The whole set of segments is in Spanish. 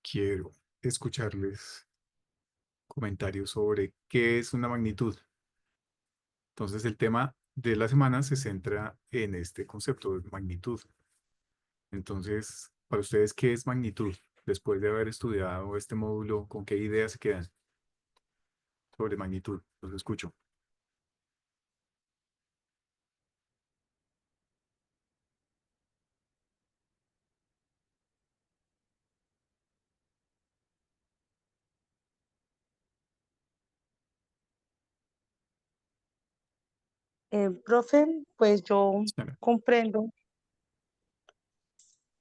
quiero escucharles comentarios sobre qué es una magnitud. Entonces, el tema de la semana se centra en este concepto de magnitud. Entonces, para ustedes, ¿qué es magnitud? Después de haber estudiado este módulo, ¿con qué ideas se quedan sobre magnitud? Los escucho. Profe, pues yo Espera. comprendo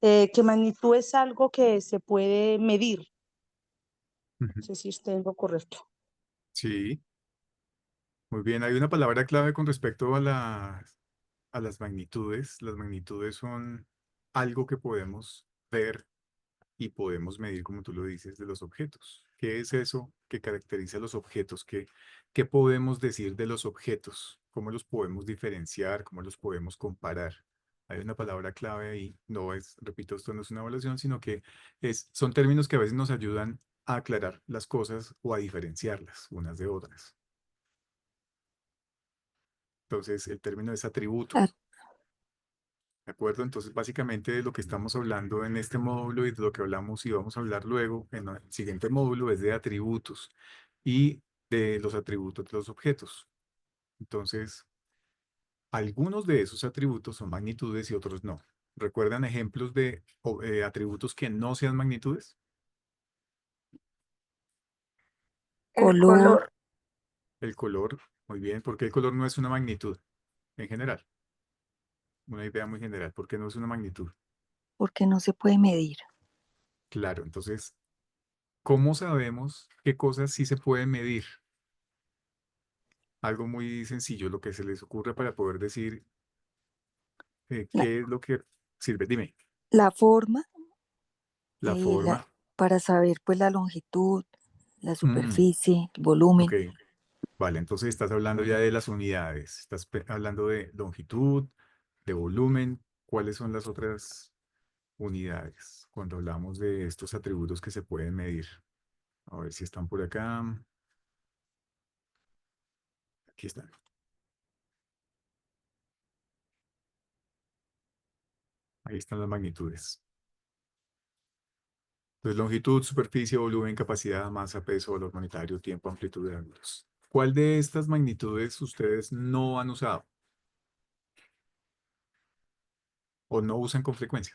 que magnitud es algo que se puede medir. No Ujú. sé si estoy en lo correcto. Sí, muy bien. Hay una palabra clave con respecto a a las magnitudes. Las magnitudes son algo que podemos ver y podemos medir, como tú lo dices, de los objetos. ¿Qué es eso que caracteriza a los objetos? ¿Qué podemos decir de los objetos? ¿Cómo los podemos diferenciar? ¿Cómo los podemos comparar? Hay una palabra clave ahí. No es, repito, esto no es una evaluación, sino que son términos que a veces nos ayudan a aclarar las cosas o a diferenciarlas unas de otras. Entonces, el término es atributo. Ah, ¿De acuerdo? Entonces, básicamente de lo que estamos hablando en este módulo y de lo que hablamos y vamos a hablar luego en el siguiente módulo es de atributos y de los atributos de los objetos. Entonces, algunos de esos atributos son magnitudes y otros no. ¿Recuerdan ejemplos de atributos que no sean magnitudes? El color, color. El color, muy bien, porque el color no es una magnitud en general. Una idea muy general, porque no es una magnitud. porque no se puede medir. Claro, entonces, ¿cómo sabemos qué cosas sí se pueden medir? Algo muy sencillo, lo que se les ocurre para poder decir La, qué es lo que sirve. Dime, la forma, la forma. para saber pues la longitud, la Mm, superficie, el ok, volumen, vale, entonces estás hablando ya de las unidades, estás hablando de longitud, de volumen. ¿Cuáles son las otras unidades cuando hablamos de estos atributos que se pueden medir? A ver si están por acá. Aquí están. Ahí están las magnitudes. Entonces, longitud, superficie, volumen, capacidad, masa, peso, valor monetario, tiempo, amplitud de ángulos. ¿Cuál de estas magnitudes ustedes no han usado o no usan con frecuencia?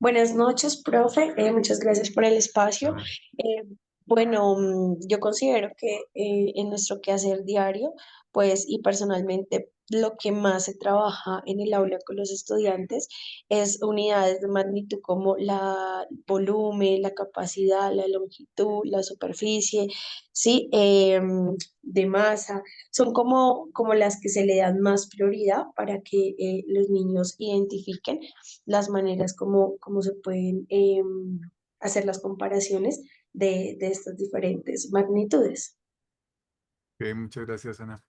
Buenas noches, profe. Muchas gracias por el espacio. Ajá. Eh, bueno, yo considero que en nuestro quehacer diario, pues, y personalmente, lo que más se trabaja en el aula con los estudiantes es unidades de magnitud como la volumen, la capacidad, la longitud, la superficie, sí, de masa. Son como las que se le dan más prioridad para que los niños identifiquen las maneras como se pueden hacer las comparaciones de estas diferentes magnitudes. Ok, muchas gracias, Ana.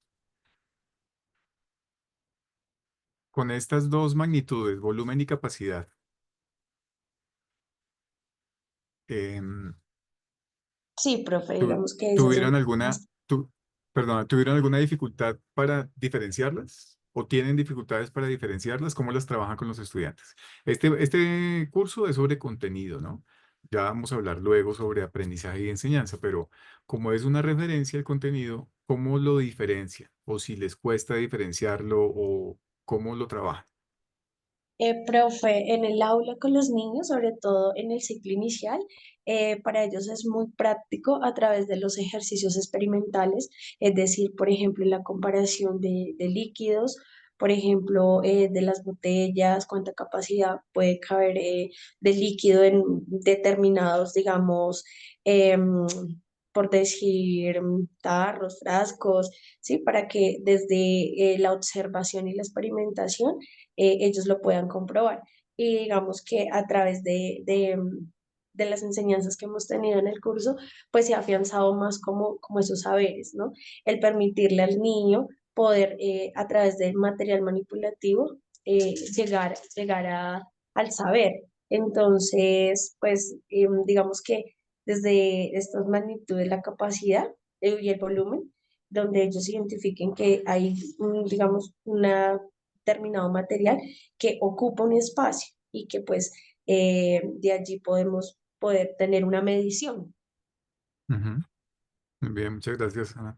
Con estas dos magnitudes, volumen y capacidad, em, Sí, profe, digamos que esas son ¿tuvieron las. perdona, ¿tuvieron alguna dificultad para diferenciarlas? ¿O tienen dificultades para diferenciarlas? ¿Cómo las trabajan con los estudiantes? Este curso es sobre contenido, ¿no? Ya vamos a hablar luego sobre aprendizaje y enseñanza, pero como es una referencia al contenido, ¿cómo lo diferencia? ¿O si les cuesta diferenciarlo o cómo lo trabajan? Profe, en el aula con los niños, sobre todo en el ciclo inicial, para ellos es muy práctico a través de los ejercicios experimentales, es decir, por ejemplo, la comparación de líquidos, por ejemplo, de las botellas, cuánta capacidad puede caber de líquido en determinados, digamos, por decir, tarros, frascos, ¿sí? Para que desde la observación y la experimentación ellos lo puedan comprobar. Y digamos que a través de las enseñanzas que hemos tenido en el curso, pues se ha afianzado más como esos saberes, ¿no? El permitirle al niño poder a través del material manipulativo al saber. Entonces, pues digamos que desde estas magnitudes, la capacidad y el volumen, donde ellos identifiquen que hay, digamos, un determinado material que ocupa un espacio y que pues de allí podemos poder tener una medición. Ujú. Muy bien, muchas gracias, Ana.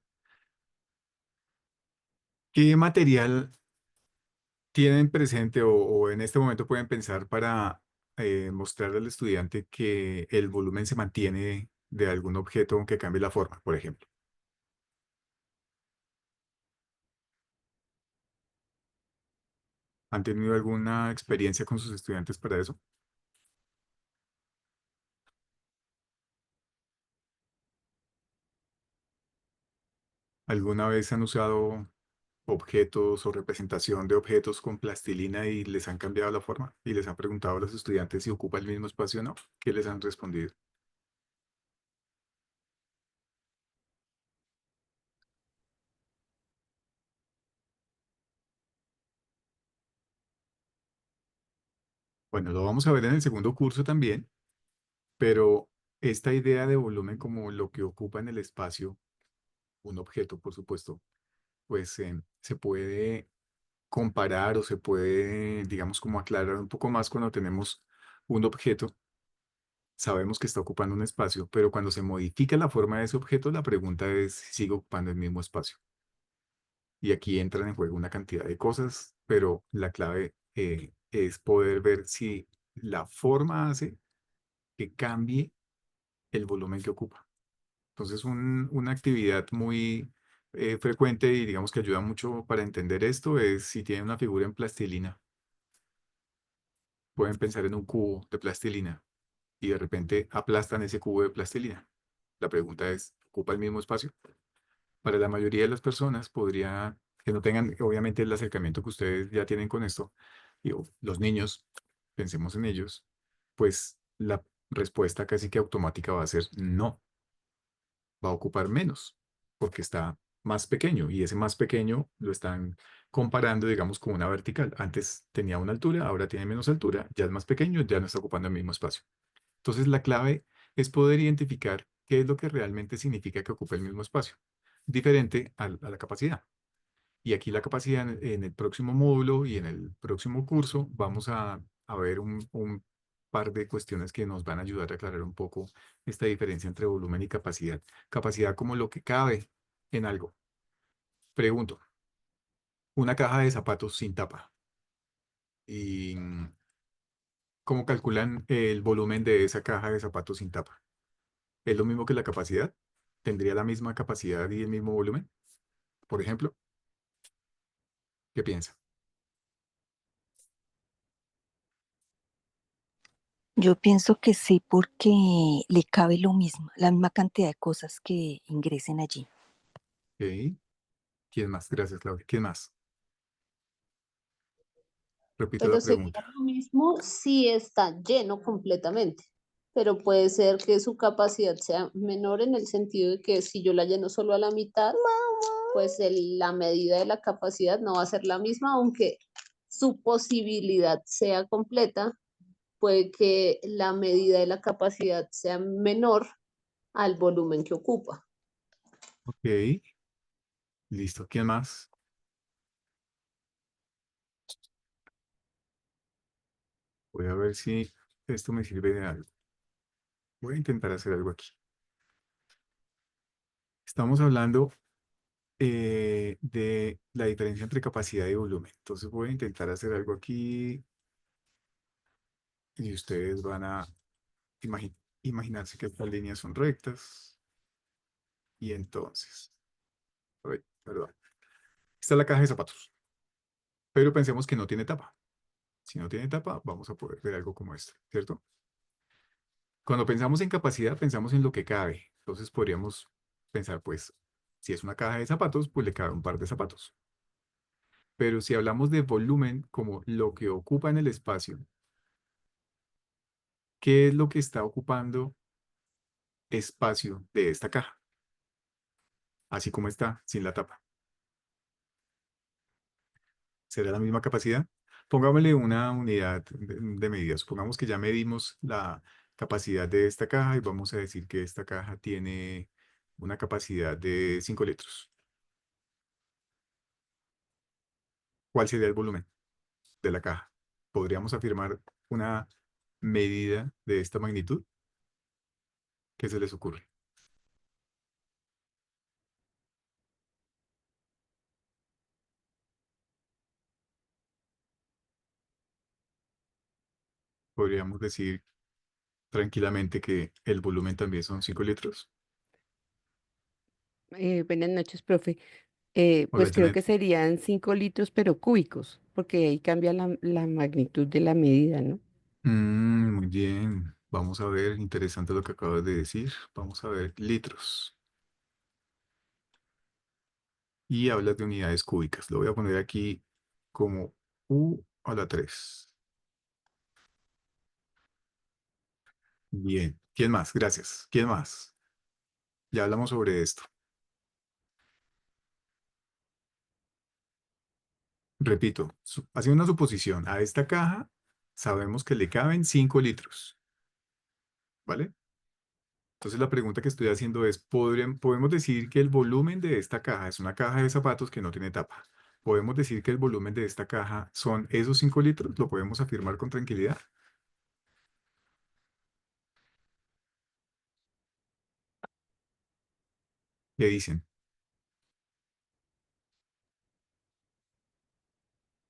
¿Qué material tienen presente o en este momento pueden pensar para mostrarle al estudiante que el volumen se mantiene de algún objeto aunque cambie la forma, por ejemplo? ¿Han tenido alguna experiencia con sus estudiantes para eso? ¿Alguna vez han usado objetos o representación de objetos con plastilina y les han cambiado la forma? Y les han preguntado a los estudiantes si ocupa el mismo espacio o no. ¿Qué les han respondido? Bueno, lo vamos a ver en el segundo curso también, pero esta idea de volumen como lo que ocupa en el espacio, un objeto, por supuesto, pues se puede comparar o se puede, digamos, como aclarar un poco más cuando tenemos un objeto. Sabemos que está ocupando un espacio, pero cuando se modifica la forma de ese objeto, la pregunta es si sigue ocupando el mismo espacio. Y aquí entran en juego una cantidad de cosas, pero la clave es poder ver si la forma hace que cambie el volumen que ocupa. Entonces, una actividad muy frecuente y digamos que ayuda mucho para entender esto es si tienen una figura en plastilina. Pueden pensar en un cubo de plastilina y de repente aplastan ese cubo de plastilina. La pregunta es, ¿ocupa el mismo espacio? Para la mayoría de las personas podría, que no tengan obviamente el acercamiento que ustedes ya tienen con esto, y los niños, pensemos en ellos, pues la respuesta casi que automática va a ser no, va a ocupar menos, porque está más pequeño y ese más pequeño lo están comparando, digamos, con una vertical. Antes tenía una altura, ahora tiene menos altura, ya es más pequeño, ya no está ocupando el mismo espacio. Entonces, la clave es poder identificar qué es lo que realmente significa que ocupe el mismo espacio, diferente a la capacidad. Y aquí la capacidad en el próximo módulo y en el próximo curso vamos a ver un par de cuestiones que nos van a ayudar a aclarar un poco esta diferencia entre volumen y capacidad. Capacidad como lo que cabe en algo. Pregunto, una caja de zapatos sin tapa. ¿Y cómo calculan el volumen de esa caja de zapatos sin tapa? ¿Es lo mismo que la capacidad? ¿Tendría la misma capacidad y el mismo volumen? Por ejemplo, ¿qué piensa? Yo pienso que sí, porque le cabe lo mismo, la misma cantidad de cosas que ingresen allí. Ok. ¿Quién más? Gracias, Claudia. ¿Quién más? Repito la Pero sería pregunta. lo mismo si está lleno completamente, pero puede ser que su capacidad sea menor en el sentido de que si yo la lleno solo a la mitad, pues la medida de la capacidad no va a ser la misma, aunque su posibilidad sea completa, puede que la medida de la capacidad sea menor al volumen que ocupa. Ok. Listo. ¿Quién más? Voy a ver si esto me sirve de algo. Voy a intentar hacer algo aquí. Estamos hablando de la diferencia entre capacidad y volumen. Entonces voy a intentar hacer algo aquí y ustedes van a imagi- imaginarse que estas líneas son rectas. Y entonces, ay, perdón. Esta es la caja de zapatos. Pero pensemos que no tiene tapa. Si no tiene tapa, vamos a poder ver algo como esto, ¿cierto? Cuando pensamos en capacidad, pensamos en lo que cabe. Entonces podríamos pensar, pues, si es una caja de zapatos, pues le cabe un par de zapatos. Pero si hablamos de volumen como lo que ocupa en el espacio, ¿qué es lo que está ocupando espacio de esta caja? Así como está, sin la tapa. ¿Será la misma capacidad? Pongámosle una unidad de medida. Supongamos que ya medimos la capacidad de esta caja y vamos a decir que esta caja tiene una capacidad de 5 litros. ¿Cuál sería el volumen de la caja? ¿Podríamos afirmar una medida de esta magnitud? ¿Qué se les ocurre? Podríamos decir tranquilamente que el volumen también son 5 litros. Buenas noches, profe. Hola, Pues creo Janet. que serían 5 litros, pero cúbicos, porque ahí cambia la magnitud de la medida, ¿no? Muy bien. Vamos a ver, interesante lo que acabas de decir. Vamos a ver litros. Y hablas de unidades cúbicas. Lo voy a poner aquí como U a la 3. Bien. ¿Quién más? Gracias. ¿Quién más? Ya hablamos sobre esto. Repito, haciendo una suposición, a esta caja sabemos que le caben 5 litros, ¿vale? Entonces la pregunta que estoy haciendo es, ¿podemos decir que el volumen de esta caja es una caja de zapatos que no tiene tapa? ¿Podemos decir que el volumen de esta caja son esos 5 litros? ¿Lo podemos afirmar con tranquilidad? ¿Qué dicen?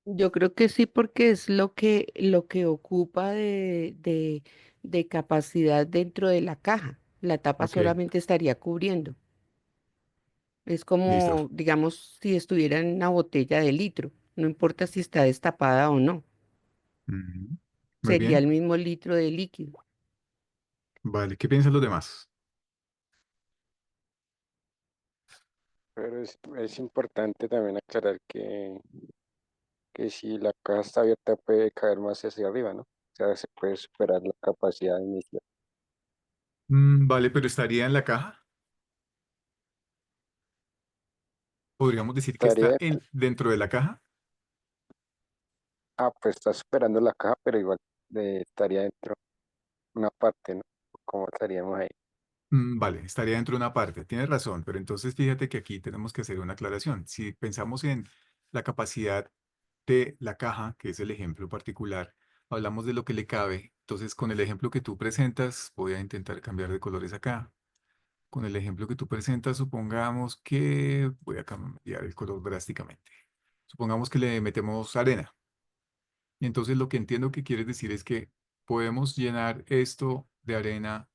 Yo creo que sí, porque es lo que ocupa de capacidad dentro de la caja. La tapa Ok, solamente estaría cubriendo. Es listo. como, digamos, si estuviera en una botella de litro. No importa si está destapada o no. Ujú. Muy Sería bien. el mismo litro de líquido. Vale, ¿qué piensan los demás? Pero es importante también aclarar que si la caja está abierta puede caer más hacia arriba, ¿no? O sea, se puede superar la capacidad inicial. Vale, pero estaría en la caja. Podríamos decir que está Estaría, dentro de la caja. pues está superando la caja, pero igual estaría dentro una parte, ¿no? ¿Cómo estaríamos ahí? Vale, estaría dentro de una parte. Tienes razón, pero entonces fíjate que aquí tenemos que hacer una aclaración. Si pensamos en la capacidad de la caja, que es el ejemplo particular, hablamos de lo que le cabe. Entonces, con el ejemplo que tú presentas, voy a intentar cambiar de colores acá. Con el ejemplo que tú presentas, supongamos que voy a cambiar el color drásticamente. Supongamos que le metemos arena. Y entonces lo que entiendo que quieres decir es que podemos llenar esto de arena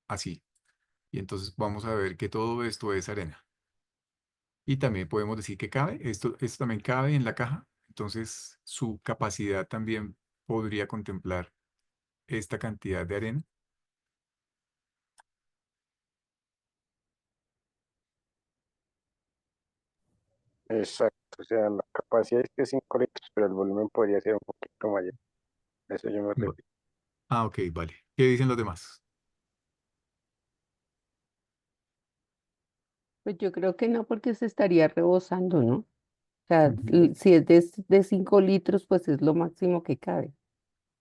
así. Y entonces vamos a ver que todo esto es arena. Y también podemos decir que cabe. Esto también cabe en la caja. Entonces su capacidad también podría contemplar esta cantidad de arena. Exacto, o sea, la capacidad es que 5 litros, pero el volumen podría ser un poquito mayor. A eso yo me Va- refiero. Ok, vale. ¿Qué dicen los demás? Pues yo creo que no, porque se estaría rebosando, ¿no? O sea, Ujú. si es de 5 litros, pues es lo máximo que cabe.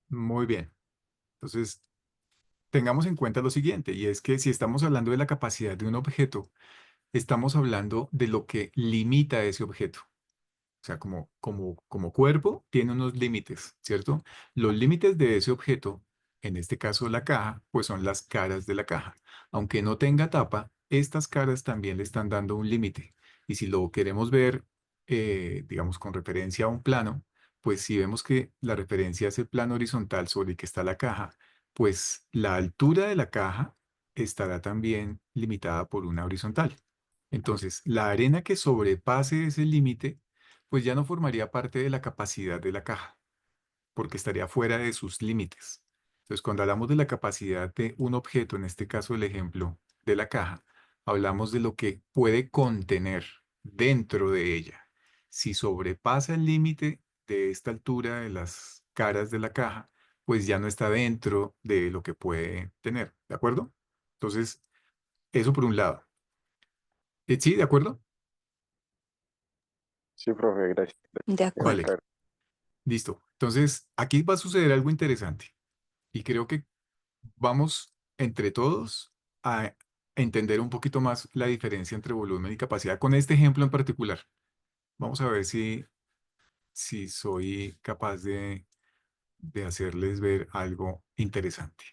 Muy bien. Entonces, tengamos en cuenta lo siguiente, y es que si estamos hablando de la capacidad de un objeto, estamos hablando de lo que limita ese objeto. O sea, como cuerpo, tiene unos límites, ¿cierto? Los límites de ese objeto, en este caso la caja, pues son las caras de la caja. Aunque no tenga tapa, estas caras también le están dando un límite. Y si lo queremos ver, digamos, con referencia a un plano, pues si vemos que la referencia es el plano horizontal sobre el que está la caja, pues la altura de la caja estará también limitada por una horizontal. Entonces, la arena que sobrepase ese límite pues ya no formaría parte de la capacidad de la caja, porque estaría fuera de sus límites. Entonces, cuando hablamos de la capacidad de un objeto, en este caso el ejemplo de la caja, hablamos de lo que puede contener dentro de ella. Si sobrepasa el límite de esta altura de las caras de la caja, pues ya no está dentro de lo que puede tener, ¿de acuerdo? Entonces, eso por un lado. ¿Sí, de acuerdo? Sí, profe, gracias. De Queda acuerdo. Vale, claro. listo. Entonces, aquí va a suceder algo interesante y creo que vamos entre todos a entender un poquito más la diferencia entre volumen y capacidad con este ejemplo en particular. Vamos a ver si soy capaz de hacerles ver algo interesante.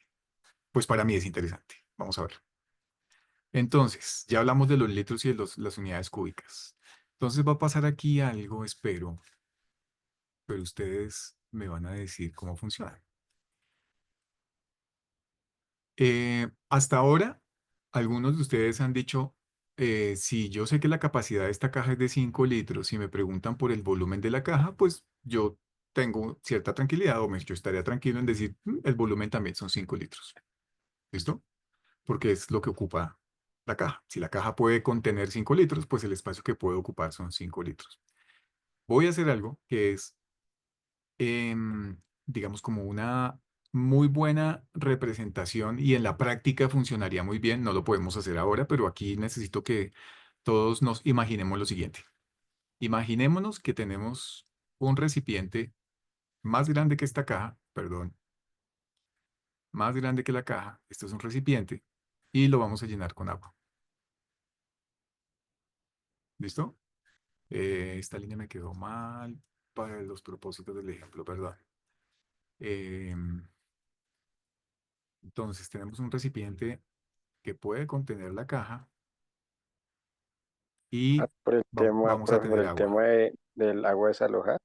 Pues para mí es interesante. Vamos a ver. Entonces, ya hablamos de los litros y de las unidades cúbicas. Entonces va a pasar aquí algo, espero, pero ustedes me van a decir cómo funciona. Hasta ahora, algunos de ustedes han dicho, si yo sé que la capacidad de esta caja es de 5 litros y me preguntan por el volumen de la caja, pues yo tengo cierta tranquilidad yo estaría tranquilo en decir, el volumen también son 5 litros. ¿Listo? Porque es lo que ocupa la caja. Si la caja puede contener 5 litros, pues el espacio que puede ocupar son 5 litros. Voy a hacer algo que es, digamos, como una muy buena representación y en la práctica funcionaría muy bien. No lo podemos hacer ahora, pero aquí necesito que todos nos imaginemos lo siguiente. Imaginémonos que tenemos un recipiente más grande que esta caja, perdón, más grande que la caja. Esto es un recipiente y lo vamos a llenar con agua. ¿Listo? Esta línea me quedó mal para los propósitos del ejemplo, perdón. Em, entonces, tenemos un recipiente que puede contener la caja Ah, y por el tema, vamos a profe, por tener el agua. tema del agua desalojada.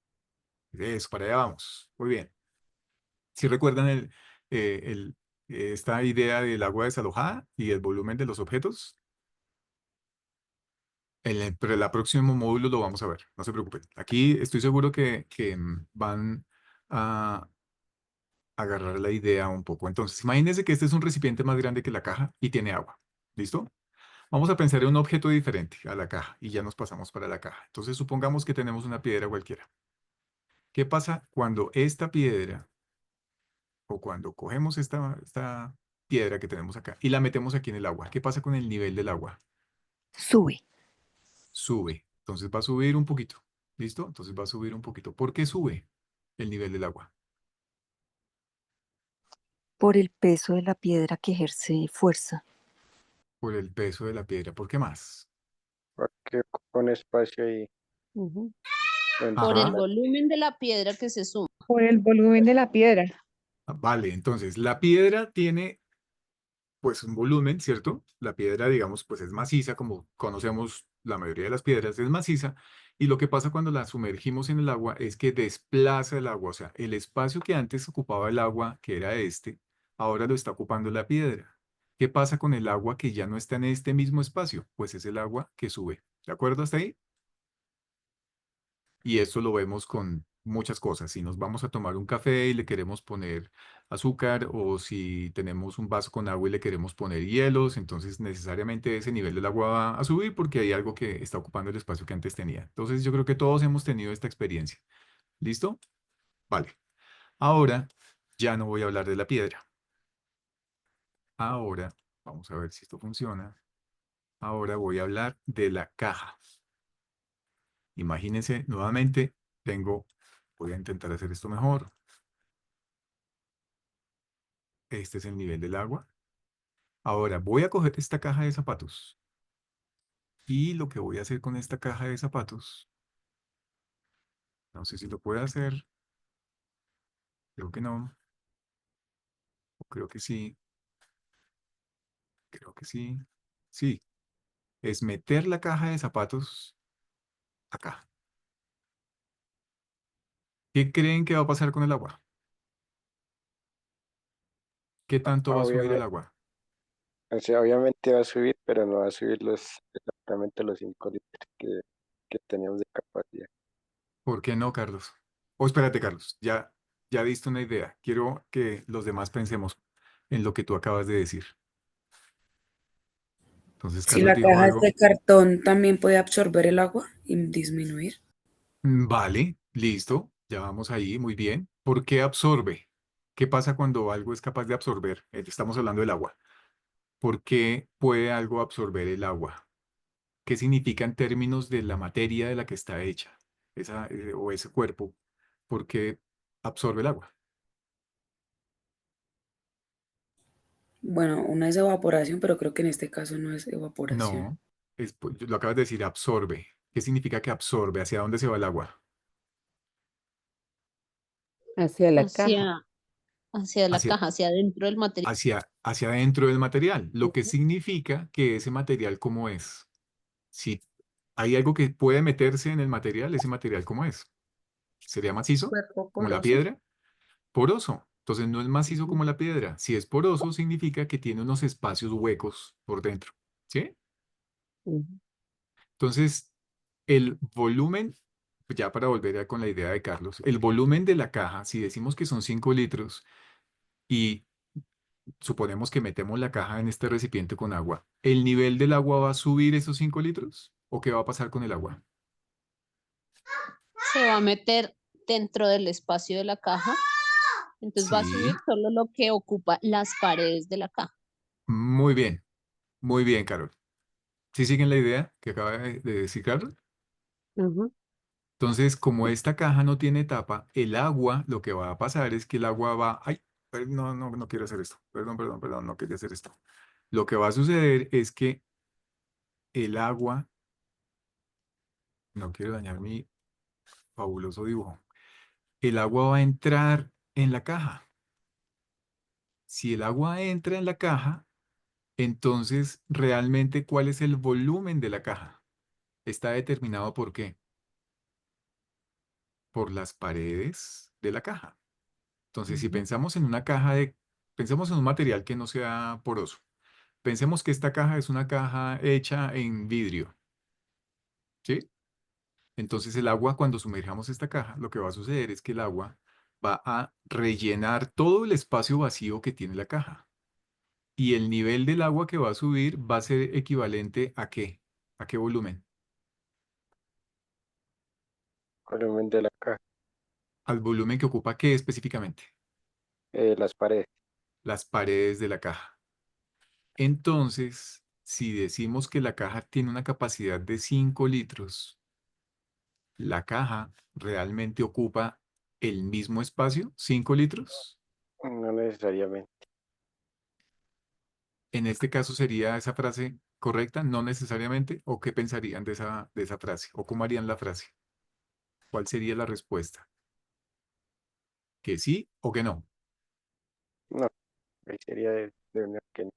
Eso, para allá vamos. Muy bien. Si recuerdan eh, el- esta idea del agua desalojada y el volumen de los objetos, pero el próximo módulo lo vamos a ver, no se preocupen. Aquí estoy seguro que van a agarrar la idea un poco. Entonces, imagínense que este es un recipiente más grande que la caja y tiene agua. ¿Listo? Vamos a pensar en un objeto diferente a la caja y ya nos pasamos para la caja. Entonces, supongamos que tenemos una piedra cualquiera. ¿Qué pasa cuando esta piedra o cuando cogemos esta piedra que tenemos acá y la metemos aquí en el agua? ¿Qué pasa con el nivel del agua? Sube Sube. Entonces va a subir un poquito. ¿Listo? Entonces va a subir un poquito. ¿Por qué sube el nivel del agua? por el peso de la piedra que ejerce fuerza. Por el peso de la piedra. ¿Por qué más? Porque ocupa un espacio ahí. Ujú. Por el Ajá. Entonces, volumen de la piedra que se suma. Por el volumen de la piedra. Vale, entonces la piedra tiene pues un volumen, ¿cierto? La piedra, digamos, pues es maciza, como conocemos la mayoría de las piedras, es maciza, y lo que pasa cuando la sumergimos en el agua es que desplaza el agua, o sea, el espacio que antes ocupaba el agua, que era este, ahora lo está ocupando la piedra. ¿Qué pasa con el agua que ya no está en este mismo espacio? Pues es el agua que sube. ¿De acuerdo hasta ahí? Y esto lo vemos con muchas cosas. Si nos vamos a tomar un café y le queremos poner azúcar o si tenemos un vaso con agua y le queremos poner hielos, entonces necesariamente ese nivel del agua va a subir porque hay algo que está ocupando el espacio que antes tenía. Entonces yo creo que todos hemos tenido esta experiencia. ¿Listo? Vale. Ahora ya no voy a hablar de la piedra. Ahora, vamos a ver si esto funciona. Ahora voy a hablar de la caja. Imagínense nuevamente, voy a intentar hacer esto mejor. Este es el nivel del agua. Ahora voy a coger esta caja de zapatos. Y lo que voy a hacer con esta caja de zapatos, no sé si lo puedo hacer, creo que no, o creo que sí, creo que sí. Sí, es meter la caja de zapatos acá. ¿Qué creen que va a pasar con el agua? ¿Qué tanto va a subir el obviamente, agua? o sea, obviamente va a subir, pero no va a subir exactamente los 5 litros que teníamos de capacidad. ¿Por qué no, Carlos? O espérate, Carlos, ya diste una idea. Quiero que los demás pensemos en lo que tú acabas de decir. Entonces, Si Carlos la dijo caja es algo. de cartón, también puede absorber el agua y disminuir. Vale, listo, ya vamos ahí, muy bien. ¿Por qué absorbe? ¿Qué pasa cuando algo es capaz de absorber? Estamos hablando del agua. ¿Por qué puede algo absorber el agua? ¿Qué significa en términos de la materia de la que está hecha? o ese cuerpo, porque absorbe el agua. Bueno, una es evaporación, pero creo que en este caso no es evaporación. No, lo acabas de decir, absorbe. ¿Qué significa que absorbe? ¿Hacia dónde se va el agua? Hacia la caja. Hacia la Hacia, caja, hacia adentro del material. hacia adentro del material, lo que Ujú. significa que ese material, ¿cómo es? Si hay algo que puede meterse en el material, ese material, ¿cómo es? ¿Sería macizo? Cuerpo ¿Como la poroso. piedra? Poroso. Entonces no es macizo Ujú. como la piedra. Si es poroso, significa que tiene unos espacios huecos por dentro. ¿Sí? Ujú. Entonces, el volumen, ya para volver con la idea de Carlos, el volumen de la caja, si decimos que son 5 litros y suponemos que metemos la caja en este recipiente con agua, ¿el nivel del agua va a subir esos 5 litros? ¿O qué va a pasar con el agua? Se va a meter dentro del espacio de la caja, entonces va a subir Sí, solo lo que ocupa las paredes de la caja. muy bien, Carol. ¿Sí siguen la idea que acaba de decir Carlos? Ujú. Entonces, como esta caja no tiene tapa, el agua, lo que va a pasar es que el agua va, ay, no quiero hacer esto, perdón, no quería hacer esto. Lo que va a suceder es que el agua, no quiero dañar mi fabuloso dibujo, el agua va a entrar en la caja. Si el agua entra en la caja, entonces realmente ¿cuál es el volumen de la caja? Está determinado por qué? Por las paredes de la caja. Entonces, si Ujú. pensamos en una pensemos en un material que no sea poroso. Pensemos que esta caja es una caja hecha en vidrio, ¿sí? Entonces el agua, cuando sumerjamos esta caja, lo que va a suceder es que el agua va a rellenar todo el espacio vacío que tiene la caja. Y el nivel del agua que va a subir va a ser equivalente ¿a qué? ¿A qué volumen? Volumen de la caja, Al volumen que ocupa ¿qué específicamente? las paredes. Las paredes de la caja. Entonces, si decimos que la caja tiene una capacidad de 5 litros, la caja realmente ocupa el mismo espacio, 5 litros. No necesariamente. En este caso sería esa frase correcta, no necesariamente, o qué pensarían de esa frase, o cómo harían la frase. ¿Cuál sería la respuesta? ¿Que sí o que no? No, ahí sería de una que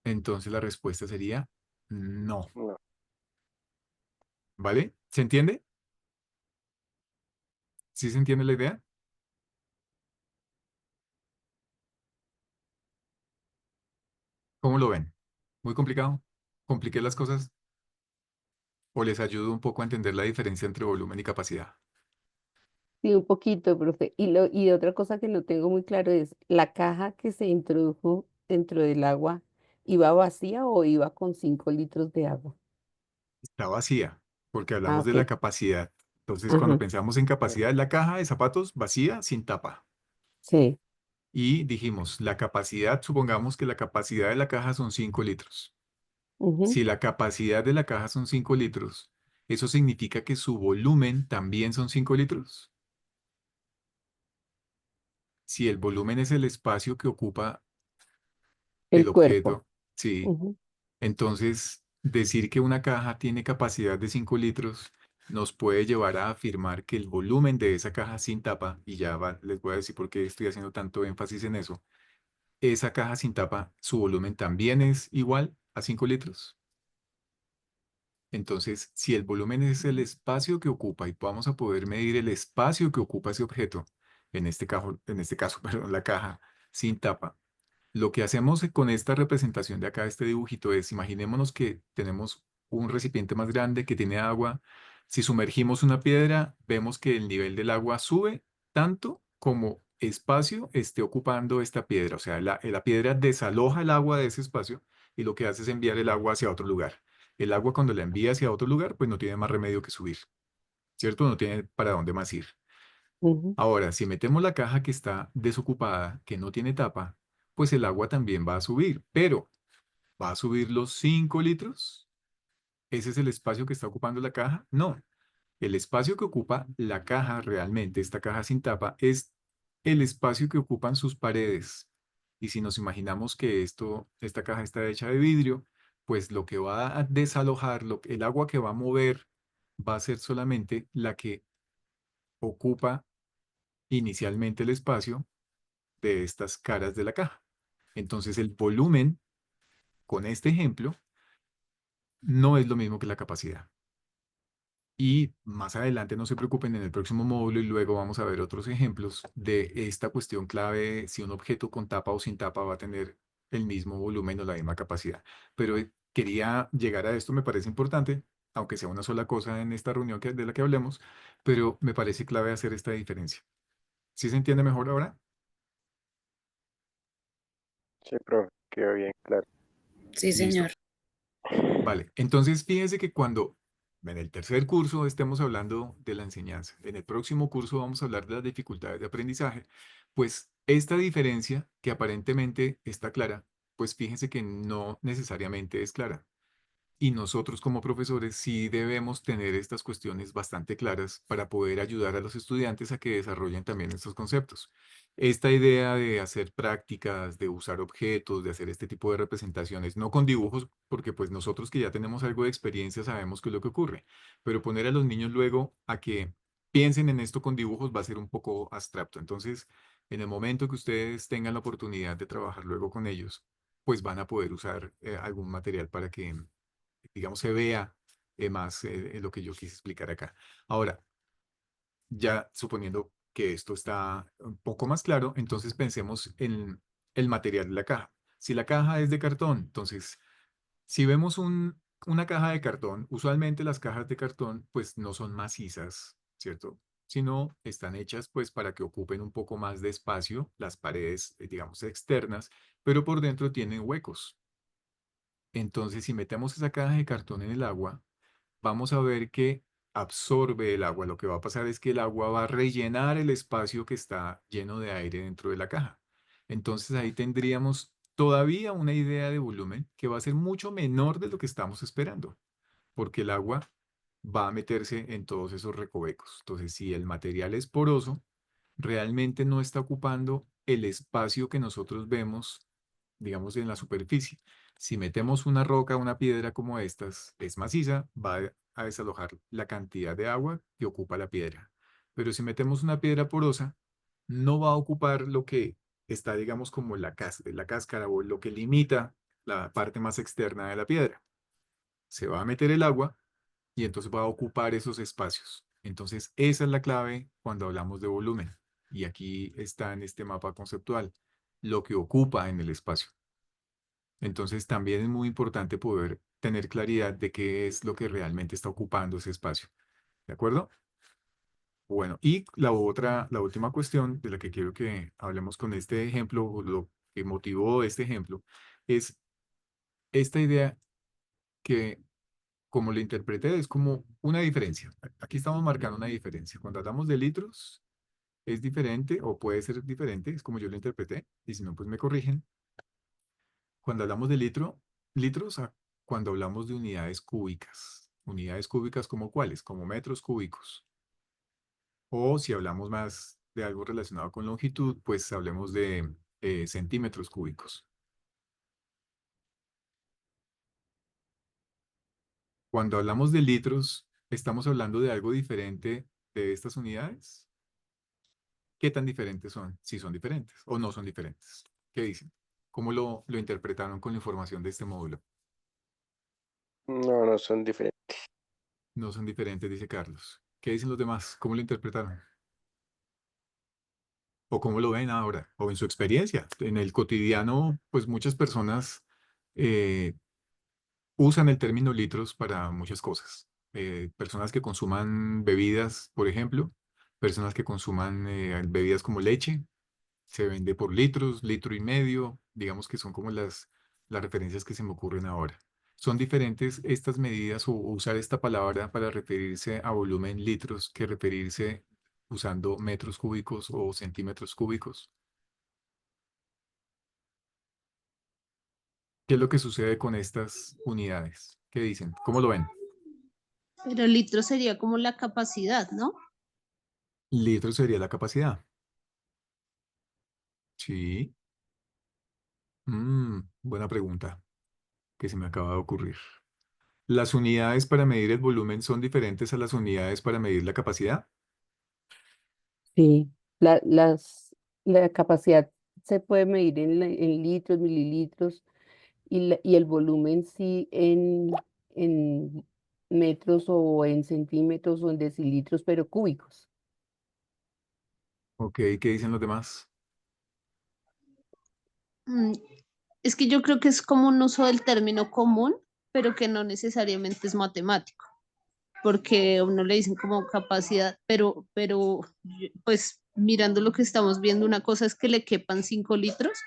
Entonces la respuesta sería no, no. ¿vale? ¿Se entiende? ¿Sí se entiende la idea? ¿Cómo lo ven? ¿Muy complicado? ¿Compliqué las cosas? ¿O les ayudo un poco a entender la diferencia entre volumen y capacidad? Sí, un poquito, profe. Y otra cosa que no tengo muy claro es, ¿la caja que se introdujo dentro del agua iba vacía o iba con 5 litros de agua? Está vacía, porque Ah, hablamos de la ok. capacidad. Entonces, cuando Ajá. pensamos en capacidad, la caja de zapatos vacía, sin tapa. Sí. Y dijimos, la capacidad, supongamos que la capacidad de la caja son 5 litros. Ujú. Si la capacidad de la caja son 5 litros, ¿eso significa que su volumen también son 5 litros? Si el volumen es el espacio que ocupa el El cuerpo. objeto, sí. Ujú. Entonces, decir que una caja tiene capacidad de 5 litros nos puede llevar a afirmar que el volumen de esa caja sin tapa, y les voy a decir por qué estoy haciendo tanto énfasis en eso, esa caja sin tapa, su volumen también es igual a 5 litros. Entonces, si el volumen es el espacio que ocupa y vamos a poder medir el espacio que ocupa ese objeto, en este caso, perdón, la caja sin tapa, lo que hacemos con esta representación de acá, este dibujito, es, imaginémonos que tenemos un recipiente más grande que tiene agua. Si sumergimos una piedra, vemos que el nivel del agua sube tanto como espacio esté ocupando esta piedra. O sea, la piedra desaloja el agua de ese espacio y lo que hace es enviar el agua hacia otro lugar. El agua cuando la envía hacia otro lugar, pues no tiene más remedio que subir, ¿cierto? No tiene para dónde más ir. Ujú. Ahora, si metemos la caja que está desocupada, que no tiene tapa, pues el agua también va a subir, pero ¿va a subir los 5 litros? ¿Ese es el espacio que está ocupando la caja? No. El espacio que ocupa la caja realmente, esta caja sin tapa, es el espacio que ocupan sus paredes. Y si nos imaginamos que esta caja está hecha de vidrio, pues lo que va a desalojar, el agua que va a mover, va a ser solamente la que ocupa inicialmente el espacio de estas caras de la caja. Entonces el volumen, con este ejemplo, no es lo mismo que la capacidad. Y más adelante, no se preocupen, en el próximo módulo y luego vamos a ver otros ejemplos de esta cuestión clave, si un objeto con tapa o sin tapa va a tener el mismo volumen o la misma capacidad. Pero quería llegar a esto, me parece importante, aunque sea una sola cosa en esta reunión de la que hablemos, pero me parece clave hacer esta diferencia. ¿Sí se entiende mejor ahora? Sí, profe, quedó bien claro. Sí, Listo. señor. Vale, entonces fíjense que cuando en el tercer curso estemos hablando de la enseñanza, en el próximo curso vamos a hablar de las dificultades de aprendizaje, pues esta diferencia que aparentemente está clara, pues fíjense que no necesariamente es clara. Y nosotros como profesores sí debemos tener estas cuestiones bastante claras para poder ayudar a los estudiantes a que desarrollen también estos conceptos. Esta idea de hacer prácticas, de usar objetos, de hacer este tipo de representaciones, no con dibujos, porque pues nosotros que ya tenemos algo de experiencia sabemos qué es lo que ocurre, pero poner a los niños luego a que piensen en esto con dibujos va a ser un poco abstracto. Entonces, en el momento que ustedes tengan la oportunidad de trabajar luego con ellos, pues van a poder usar algún material para que digamos, se vea más lo que yo quise explicar acá. Ahora, ya suponiendo que esto está un poco más claro, entonces pensemos en el material de la caja. Si la caja es de cartón, entonces, si vemos una caja de cartón, usualmente las cajas de cartón pues no son macizas, ¿cierto? Sino están hechas pues para que ocupen un poco más de espacio, las paredes, digamos, externas, pero por dentro tienen huecos. Entonces, si metemos esa caja de cartón en el agua, vamos a ver que absorbe el agua. Lo que va a pasar es que el agua va a rellenar el espacio que está lleno de aire dentro de la caja. Entonces ahí tendríamos todavía una idea de volumen que va a ser mucho menor de lo que estamos esperando, porque el agua va a meterse en todos esos recovecos. Entonces, si el material es poroso, realmente no está ocupando el espacio que nosotros vemos, digamos, en la superficie. Si metemos una roca, una piedra como estas, es maciza, va a desalojar la cantidad de agua que ocupa la piedra. Pero si metemos una piedra porosa, no va a ocupar lo que está, digamos, como la cáscara o lo que limita la parte más externa de la piedra. Se va a meter el agua y entonces va a ocupar esos espacios. Entonces, esa es la clave cuando hablamos de volumen. Y aquí está en este mapa conceptual, lo que ocupa en el espacio. Entonces, también es muy importante poder tener claridad de qué es lo que realmente está ocupando ese espacio. ¿De acuerdo? Bueno, y la última cuestión de la que quiero que hablemos con este ejemplo, o lo que motivó este ejemplo, es esta idea que como lo interpreté, es como una diferencia. Aquí estamos marcando una diferencia. Cuando hablamos de litros, es diferente o puede ser diferente, es como yo lo interpreté, y si no, pues me corrigen. Cuando hablamos de litros, cuando hablamos de unidades cúbicas. Unidades cúbicas como cuáles, como metros cúbicos. O si hablamos más de algo relacionado con longitud, pues hablemos de centímetros cúbicos. Cuando hablamos de litros, ¿estamos hablando de algo diferente de estas unidades? ¿Qué tan diferentes son? Si son diferentes o no son diferentes. ¿Qué dicen? ¿Cómo lo interpretaron con la información de este módulo? No, no son diferentes. No son diferentes, dice Carlos. ¿Qué dicen los demás? ¿Cómo lo interpretaron? ¿O cómo lo ven ahora? ¿O en su experiencia? En el cotidiano, pues muchas personas eh, usan el término litros para muchas cosas. Personas que consuman bebidas, por ejemplo, personas que consuman bebidas como leche, se vende por litros, litro y medio, digamos que son como las referencias que se me ocurren ahora. Son diferentes estas medidas o usar esta palabra para referirse a volumen litros que referirse usando metros cúbicos o centímetros cúbicos. ¿Qué es lo que sucede con estas unidades? ¿Qué dicen? ¿Cómo lo ven? Pero litro sería como la capacidad, ¿no? Litros sería la capacidad. Sí. Buena pregunta que se me acaba de ocurrir. ¿Las unidades para medir el volumen son diferentes a las unidades para medir la capacidad? Sí, la, las, la capacidad se puede medir en litros, mililitros y el volumen sí en metros o en centímetros o en decilitros, pero cúbicos. Ok, ¿qué dicen los demás? Mm, Es que yo creo que es como un uso del término común, pero que no necesariamente es matemático, porque a uno le dicen como capacidad, pues mirando lo que estamos viendo, una cosa es que le quepan 5 litros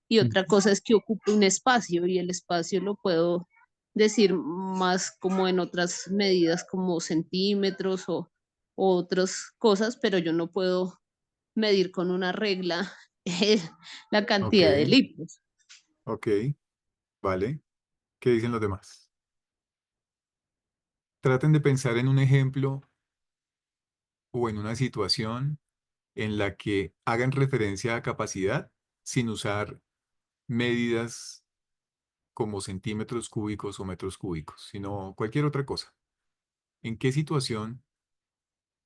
y Mm. otra cosa es que ocupe un espacio y el espacio lo puedo decir más como en otras medidas como centímetros o otras cosas, pero yo no puedo medir con una regla la Ok, cantidad de litros. ok, vale. ¿Qué dicen los demás? Traten de pensar en un ejemplo o en una situación en la que hagan referencia a capacidad sin usar medidas como centímetros cúbicos o metros cúbicos, sino cualquier otra cosa. ¿En qué situación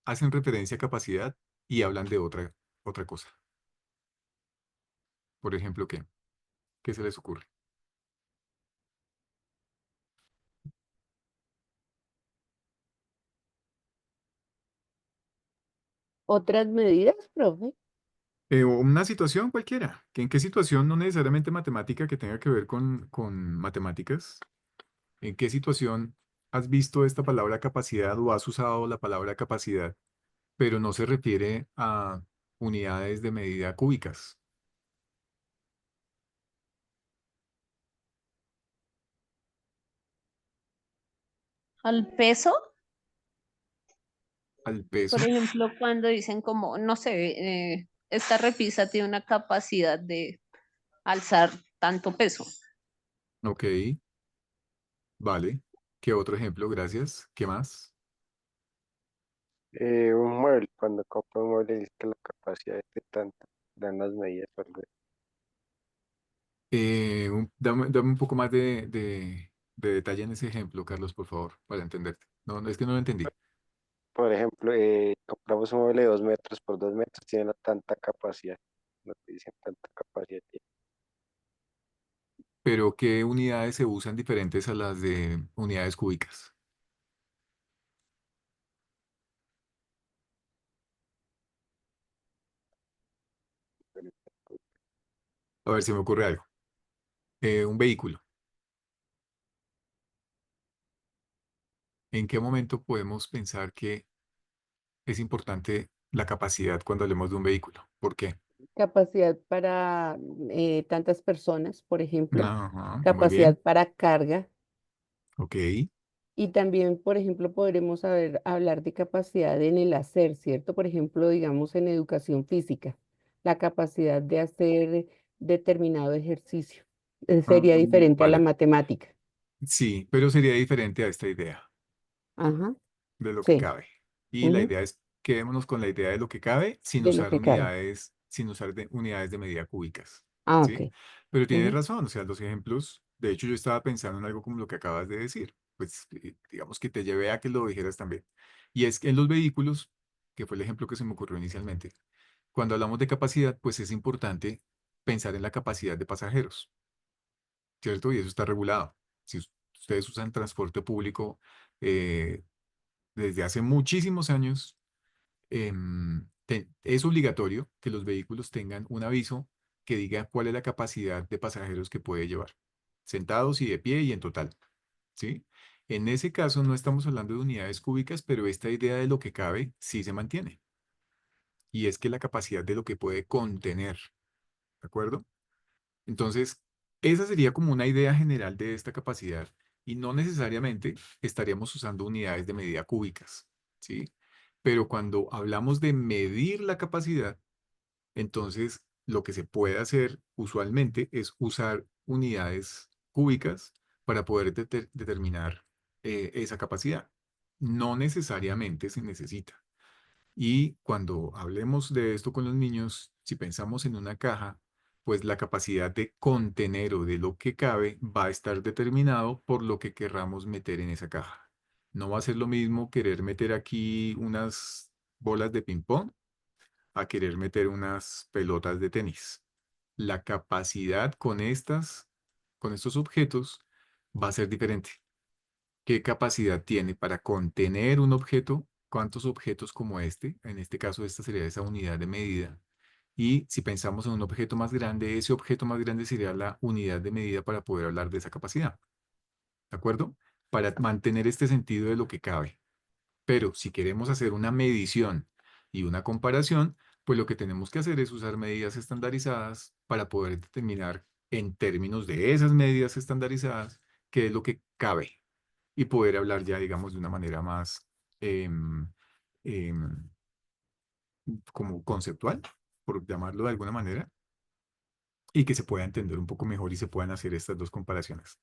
hacen referencia a capacidad y hablan de otra cosa? Por ejemplo, ¿qué? ¿Qué se les ocurre? Otras medidas, profe. O una situación cualquiera. ¿En qué situación, no necesariamente matemática, que tenga que ver con matemáticas? ¿En qué situación has visto esta palabra capacidad o has usado la palabra capacidad, pero no se refiere a unidades de medida cúbicas, Al peso, al por peso? ejemplo, cuando dicen como, no sé, esta repisa tiene una capacidad de alzar tanto peso. Ok, vale. ¿Qué otro ejemplo? Gracias. ¿Qué más? Un mueble, cuando compra un mueble dice que la capacidad es de tanto, dan las medidas o algo así. Dame un poco más de detalle en ese ejemplo, Carlos, por favor, para entenderte. No, no, es que no lo entendí. Por ejemplo, compramos un mueble de 2 metros por 2 metros, tiene tanta capacidad, no te dicen tanta capacidad tiene. Pero ¿qué unidades se usan diferentes a las de unidades cúbicas? A ver si me ocurre algo. Un vehículo. ¿En qué momento podemos pensar que es importante la capacidad cuando hablemos de un vehículo? ¿Por qué? Capacidad para tantas personas, por ejemplo. Ajá, muy Capacidad bien. para carga. Ok. Y también, por ejemplo, podremos hablar de capacidad en el hacer, ¿cierto? Por ejemplo, digamos en educación física, la capacidad de hacer determinado ejercicio. Sería diferente a la Vale. matemática. Sí, pero sería diferente a esta idea Ajá, de lo que sí, cabe. Y la ujú, idea es, quedémonos con la idea de lo que cabe sin de lo usar que cabe. unidades, unidades de medida cúbicas. Ah, ¿Sí? ok. Pero tienes Ujú. razón, o sea, los ejemplos, de hecho yo estaba pensando en algo como lo que acabas de decir, pues digamos que te llevé a que lo dijeras también. Y es que en los vehículos, que fue el ejemplo que se me ocurrió inicialmente, cuando hablamos de capacidad, pues es importante pensar en la capacidad de pasajeros, ¿cierto? Y eso está regulado. Si ustedes usan transporte público eh, desde hace muchísimos años, es obligatorio que los vehículos tengan un aviso que diga cuál es la capacidad de pasajeros que puede llevar, sentados y de pie y en total, ¿sí? En ese caso no estamos hablando de unidades cúbicas, pero esta idea de lo que cabe sí se mantiene. Y es que la capacidad de lo que puede contener, ¿de acuerdo? Entonces, esa sería como una idea general de esta capacidad y no necesariamente estaríamos usando unidades de medida cúbicas, ¿sí? Pero cuando hablamos de medir la capacidad, entonces lo que se puede hacer usualmente es usar unidades cúbicas para poder determinar esa capacidad. no necesariamente se necesita. Y cuando hablemos de esto con los niños, si pensamos en una caja, pues la capacidad de contener o de lo que cabe va a estar determinado por lo que querramos meter en esa caja. No va a ser lo mismo querer meter aquí unas bolas de ping-pong a querer meter unas pelotas de tenis. La capacidad con estos objetos va a ser diferente. ¿Qué capacidad tiene para contener un objeto? ¿Cuántos objetos como este? En este caso, esta sería esa unidad de medida. Y si pensamos en un objeto más grande, ese objeto más grande sería la unidad de medida para poder hablar de esa capacidad. ¿De acuerdo? Para mantener este sentido de lo que cabe. Pero si queremos hacer una medición y una comparación, pues lo que tenemos que hacer es usar medidas estandarizadas para poder determinar en términos de esas medidas estandarizadas qué es lo que cabe y poder hablar ya, digamos, de una manera más em, em, como conceptual, por llamarlo de alguna manera, y que se pueda entender un poco mejor y se puedan hacer estas dos comparaciones.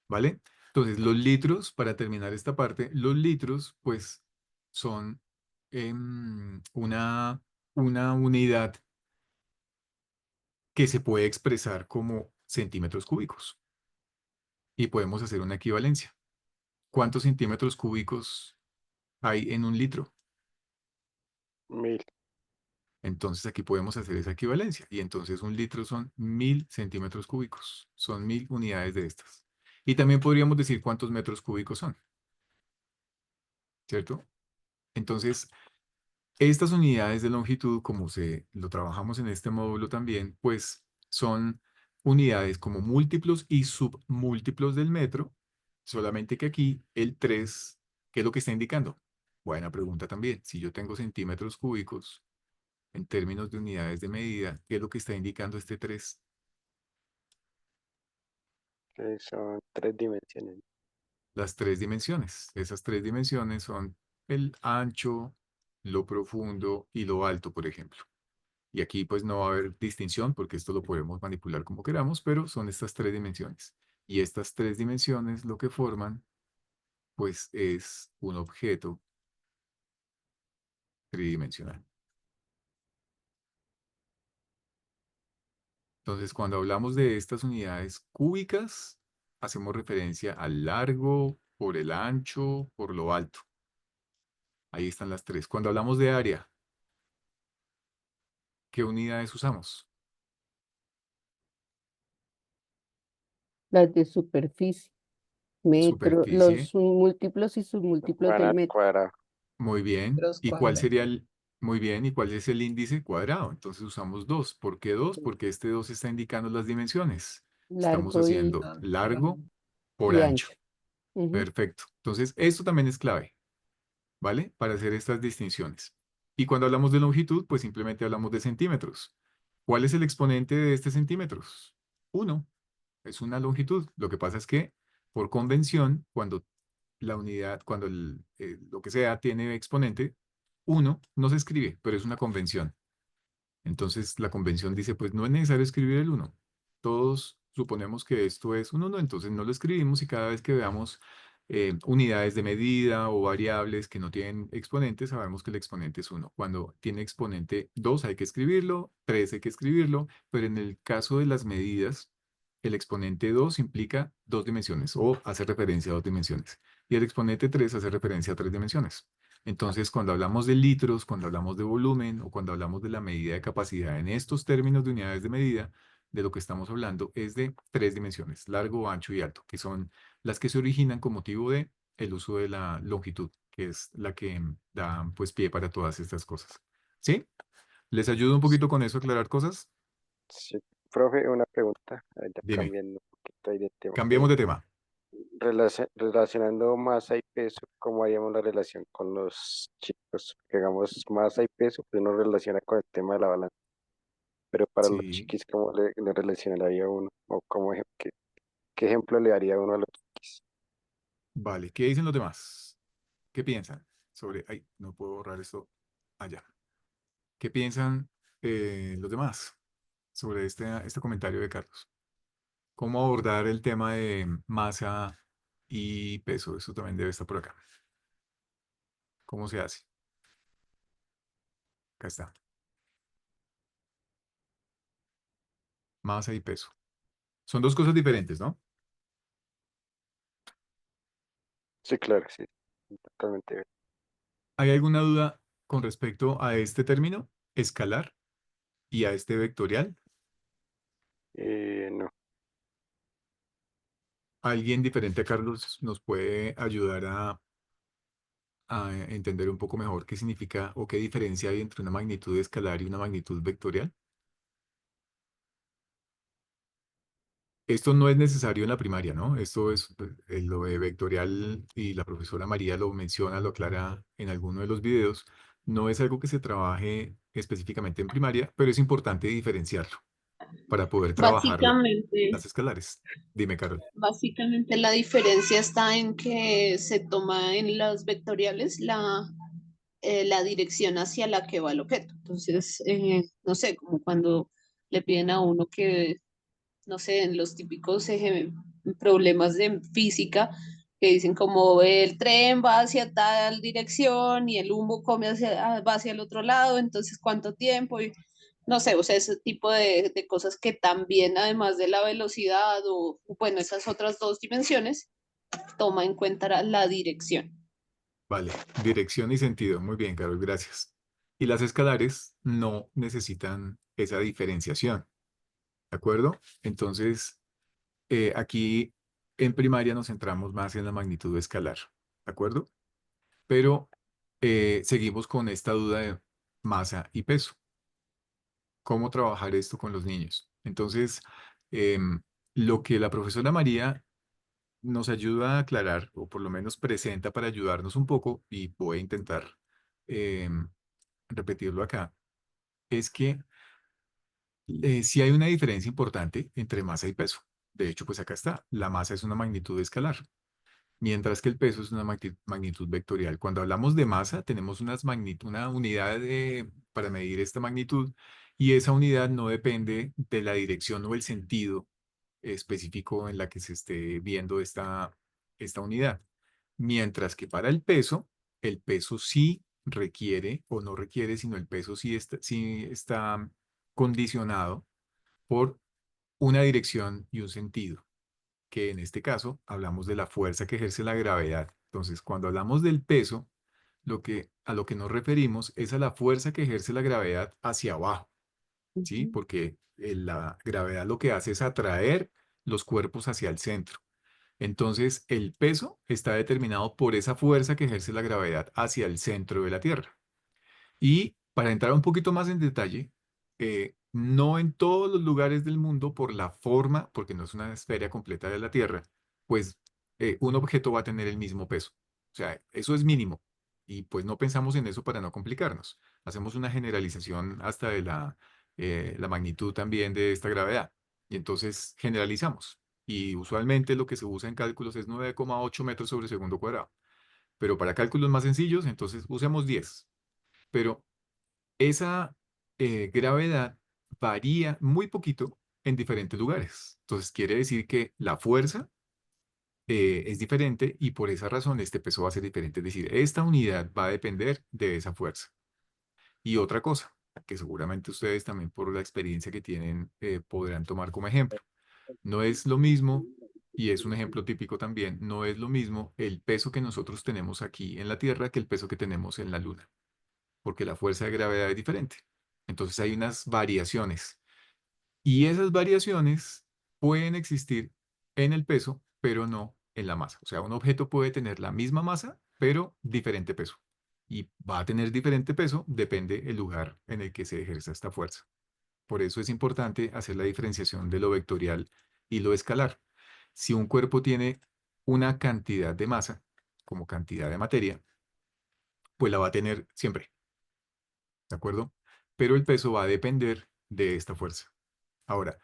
¿Vale? Entonces, los litros, para terminar esta parte, los litros, pues, son una unidad que se puede expresar como centímetros cúbicos. Y podemos hacer una equivalencia. ¿Cuántos centímetros cúbicos hay en un litro? 1000. Entonces, aquí podemos hacer esa equivalencia. Y entonces, un litro son 1000 centímetros cúbicos. Son 1000 unidades de estas. Y también podríamos decir cuántos metros cúbicos son. ¿Cierto? Entonces, estas unidades de longitud, como se lo trabajamos en este módulo también, pues son unidades como múltiplos y submúltiplos del metro, solamente que aquí el 3, ¿qué es lo que está indicando? Buena pregunta también. Si yo tengo centímetros cúbicos en términos de unidades de medida, ¿qué es lo que está indicando este 3? Que son 3 dimensiones. Las 3 dimensiones. Esas 3 dimensiones son el ancho, lo profundo y lo alto, por ejemplo. Y aquí pues no va a haber distinción porque esto lo podemos manipular como queramos, pero son estas 3 dimensiones. Y estas 3 dimensiones lo que forman pues es un objeto tridimensional. Entonces cuando hablamos de estas unidades cúbicas, hacemos referencia al largo, por el ancho, por lo alto. Ahí están las tres. Cuando hablamos de área, ¿qué unidades usamos? Las de superficie, metro, Superficie. los múltiplos y submúltiplos Van del al metro. cuadrado. Muy bien. Metros ¿Y cuál cuadrados. sería el, muy bien, ¿y cuál es el índice cuadrado? Entonces usamos 2. ¿Por qué 2? Sí. Porque este 2 está indicando las dimensiones. Estamos Largo haciendo Por largo ahí. por y ancho. ancho. Ujú. Perfecto. Entonces, esto también es clave, ¿vale? Para hacer estas distinciones. Y cuando hablamos de longitud, pues simplemente hablamos de centímetros. ¿Cuál es el exponente de este centímetros? 1. Es una longitud. Lo que pasa es que, por convención, cuando la unidad, cuando lo que sea tiene exponente, 1 no se escribe, pero es una convención. Entonces la convención dice, pues no es necesario escribir el 1. Todos suponemos que esto es un 1, entonces no lo escribimos y cada vez que veamos unidades de medida o variables que no tienen exponentes, sabemos que el exponente es 1. Cuando tiene exponente 2 hay que escribirlo, 3 hay que escribirlo, pero en el caso de las medidas, el exponente 2 implica 2 dimensiones o hace referencia a 2 dimensiones. Y el exponente 3 hace referencia a 3 dimensiones. Entonces, cuando hablamos de litros, cuando hablamos de volumen o cuando hablamos de la medida de capacidad en estos términos de unidades de medida, de lo que estamos hablando es de 3 dimensiones, largo, ancho y alto, que son las que se originan con motivo de el uso de la longitud, que es la que da pues pie para todas estas cosas. ¿Sí? ¿Les ayudo un poquito con eso a aclarar cosas? Sí, profe, una pregunta, ya Dime, cambiando un poquito ahí de tema. cambiemos de tema. Relacionando masa y peso, ¿cómo haríamos la relación con los chicos? Que hagamos masa y peso, pues uno relaciona con el tema de la balanza, pero para los Sí, chiquis, ¿cómo le relacionaría uno? ¿O qué ejemplo le daría uno a los chiquis? vale. ¿Qué dicen los demás? ¿Qué piensan sobre... Ay, no puedo borrar esto allá. ¿Qué piensan los demás sobre este comentario de Carlos? ¿Cómo abordar el tema de masa y peso? Eso también debe estar por acá. ¿Cómo se hace? Acá está. Masa y peso. Son dos cosas diferentes, ¿no? Sí, claro, sí. Totalmente. ¿Hay alguna duda con respecto a este término, escalar, y a este vectorial? No. ¿Alguien diferente a Carlos nos puede ayudar a entender un poco mejor qué significa o qué diferencia hay entre una magnitud escalar y una magnitud vectorial? Esto no es necesario en la primaria, ¿no? Esto es lo de vectorial, y la profesora María lo menciona, lo aclara en alguno de los videos. No es algo que se trabaje específicamente en primaria, pero es importante diferenciarlo para poder trabajar Básicamente, las escalares. Dime, Carol. básicamente la diferencia está en que se toma en las vectoriales la dirección hacia la que va el objeto. Entonces, no sé, como cuando le piden a uno que, no sé, en los típicos problemas de física, que dicen como el tren va hacia tal dirección y el humo va hacia el otro lado, entonces cuánto tiempo, y no sé, o sea, ese tipo de cosas que también, además de la velocidad bueno, esas otras dos dimensiones, toma en cuenta la dirección. Vale, dirección y sentido. Muy bien, Carol, gracias. Y las escalares no necesitan esa diferenciación, ¿de acuerdo? Entonces, aquí en primaria nos centramos más en la magnitud escalar, ¿de acuerdo? Pero seguimos con esta duda de masa y peso. ¿Cómo trabajar esto con los niños? Entonces, lo que la profesora María nos ayuda a aclarar, o por lo menos presenta para ayudarnos un poco, y voy a intentar em, repetirlo acá, es que sí hay una diferencia importante entre masa y peso. De hecho, pues acá está. La masa es una magnitud escalar, mientras que el peso es una magnitud vectorial. Cuando hablamos de masa, tenemos una unidad para medir esta magnitud, y esa unidad no depende de la dirección o el sentido específico en la que se esté viendo esta unidad. Mientras que para el peso sí requiere, o no requiere, sino el peso sí está condicionado por una dirección y un sentido, que en este caso hablamos de la fuerza que ejerce la gravedad. Entonces, cuando hablamos del peso, a lo que nos referimos es a la fuerza que ejerce la gravedad hacia abajo, ¿sí? Ujú. Porque la gravedad lo que hace es atraer los cuerpos hacia el centro. Entonces, el peso está determinado por esa fuerza que ejerce la gravedad hacia el centro de la Tierra. Y para entrar un poquito más en detalle, no en todos los lugares del mundo, por la forma, porque no es una esfera completa de la Tierra, pues un objeto va a tener el mismo peso. O sea, eso es mínimo. Y pues no pensamos en eso para no complicarnos. Hacemos una generalización hasta de la magnitud también de esta gravedad. Y entonces generalizamos. Y usualmente lo que se usa en cálculos es 9,8 metros sobre segundo cuadrado. Pero para cálculos más sencillos, entonces usemos 10. Pero esa gravedad varía muy poquito en diferentes lugares. Entonces quiere decir que la fuerza es diferente, y por esa razón este peso va a ser diferente. Es decir, esta unidad va a depender de esa fuerza. Y otra cosa, que seguramente ustedes también por la experiencia que tienen podrán tomar como ejemplo. No es lo mismo, y es un ejemplo típico también, no es lo mismo el peso que nosotros tenemos aquí en la Tierra que el peso que tenemos en la Luna, porque la fuerza de gravedad es diferente. Entonces hay unas variaciones, y esas variaciones pueden existir en el peso, pero no en la masa. O sea, un objeto puede tener la misma masa, pero diferente peso. Y va a tener diferente peso, depende el lugar en el que se ejerza esta fuerza. Por eso es importante hacer la diferenciación de lo vectorial y lo escalar. Si un cuerpo tiene una cantidad de masa, como cantidad de materia, pues la va a tener siempre, ¿de acuerdo? Pero el peso va a depender de esta fuerza. Ahora,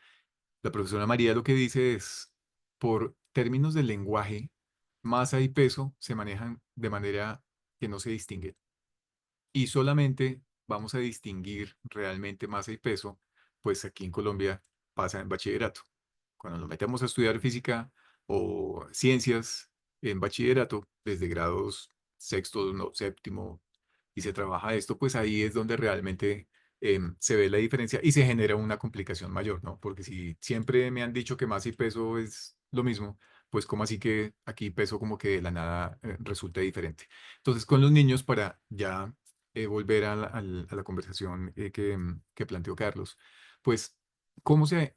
la profesora María lo que dice es, por términos del lenguaje, masa y peso se manejan de manera que no se distinguen. Y solamente vamos a distinguir realmente masa y peso, pues aquí en Colombia pasa en bachillerato. Cuando nos metemos a estudiar física o ciencias en bachillerato, desde grados sexto, no, séptimo, y se trabaja esto, pues ahí es donde realmente se ve la diferencia y se genera una complicación mayor, ¿no? Porque si siempre me han dicho que masa y peso es lo mismo, pues como así que aquí peso como que de la nada resulta diferente. Entonces, con los niños, para ya volver a la conversación que planteó Carlos, pues, cómo se